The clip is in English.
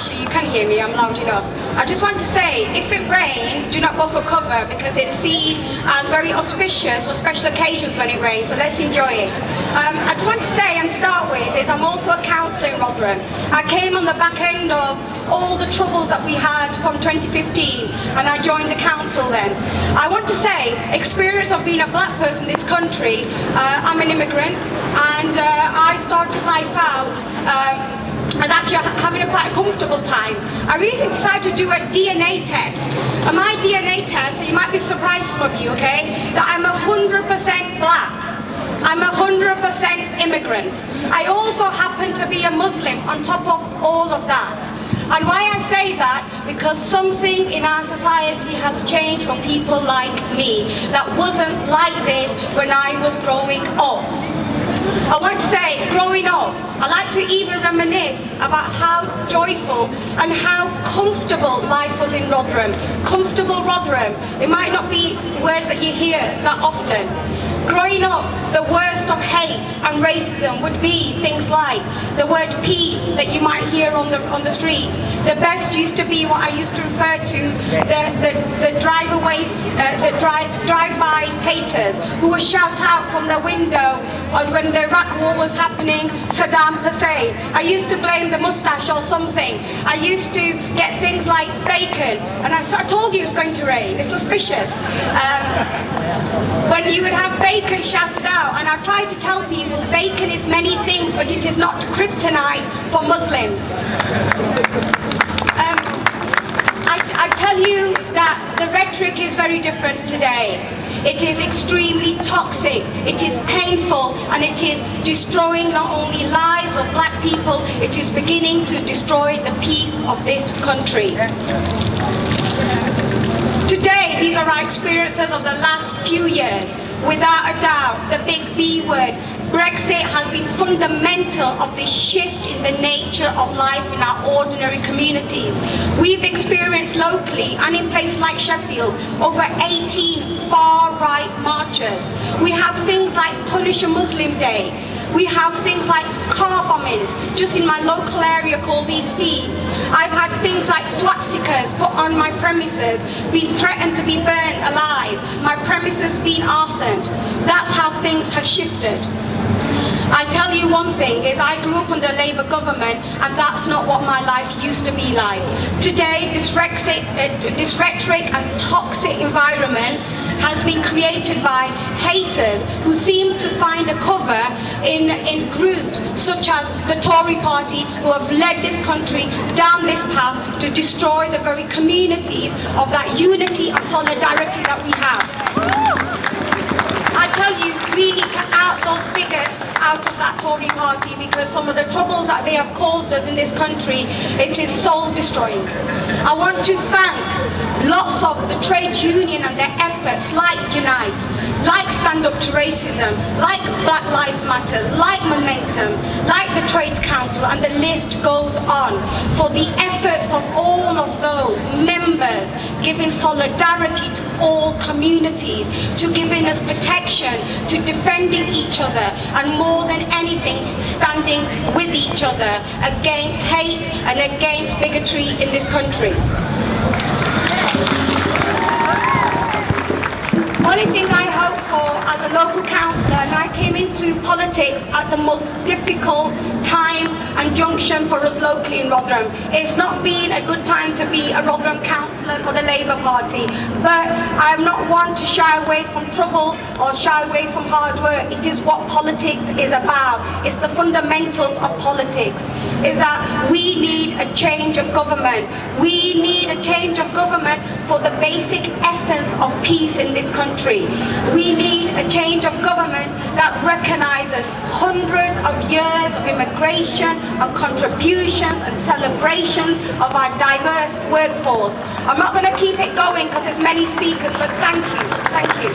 Actually, you can hear me, I'm loud enough. I just want to say, if it rains, do not go for cover because it's seen as very auspicious for special occasions when it rains, so let's enjoy it. I just want to say and start with is I'm also a councillor in Rotherham. I came on the back end of all the troubles that we had from 2015 and I joined the council then. I want to say, experience of being a black person in this country, I'm an immigrant and I started life out and actually having a quite a comfortable time. I recently decided to do a DNA test. And my DNA test, so you might be surprised, some of you, okay, that I'm 100% black. I'm 100% immigrant. I also happen to be a Muslim on top of all of that. And why I say that, because something in our society has changed for people like me that wasn't like this when I was growing up. I want to say, growing up, I like to even reminisce about how joyful and how comfortable life was in Rotherham. Comfortable Rotherham. It might not be words that you hear that often. Growing up, the worst of hate and racism would be things like the word P that you might hear on the streets. The best used to be what I used to refer to the drive-by haters who would shout out from the window when the Iraq war was happening, Saddam Hussein. I used to blame the mustache or something. I used to get things like bacon, and I told you it was going to rain. It's suspicious. When you would have bacon shouted out, and I tried to tell people bacon is many things, but it is not kryptonite for Muslims. I tell you that the rhetoric is very different today. It is extremely toxic, it is painful, and it is destroying not only lives of black people, it is beginning to destroy the peace of this country. Today, these are our experiences of the last few years. Without a doubt, the big B word, Brexit, has been fundamental of the shift in the nature of life in our ordinary communities. We've experienced locally and in places like Sheffield over 18 far-right marches. We have things like Punish a Muslim Day. We have things like car bombings, just in my local area called East Dean. I've had things like swastikas put on my premises, being threatened to be burnt alive, my premises being arsoned. That's how things have shifted. I tell you one thing, is I grew up under Labour government and that's not what my life used to be like. Today, this rhetoric and toxic environment has been created by haters who seem to find a cover in groups such as the Tory party, who have led this country down this path to destroy the very communities of that unity and solidarity that we have. I tell you, we need to out those bigots out of that Tory party, because some of the troubles that they have caused us in this country, it is soul destroying. I want to thank lots of the trade union and their efforts like Unite, like Stand Up to Racism, like Black Lives Matter, like Momentum, like the Trades Council, and the list goes on, for the efforts of all of those members giving solidarity to all communities, to giving us protection, to defending each other, and more than anything, standing with each other against hate and against bigotry in this country. Only thing I hope for as a local councillor, and I came into politics at the most difficult time and junction for us locally in Rotherham. It's not been a good time to be a Rotherham councillor for the Labour Party, but I'm not one to shy away from trouble or shy away from hard work. It is what politics is about. It's the fundamentals of politics, is that we need a change of government. We need a change of government for the basic essence of peace in this country. We need a change of government that recognises hundreds of years of immigration and contributions and celebrations of our diverse workforce. I'm not going to keep it going because there's many speakers, but thank you. Thank you.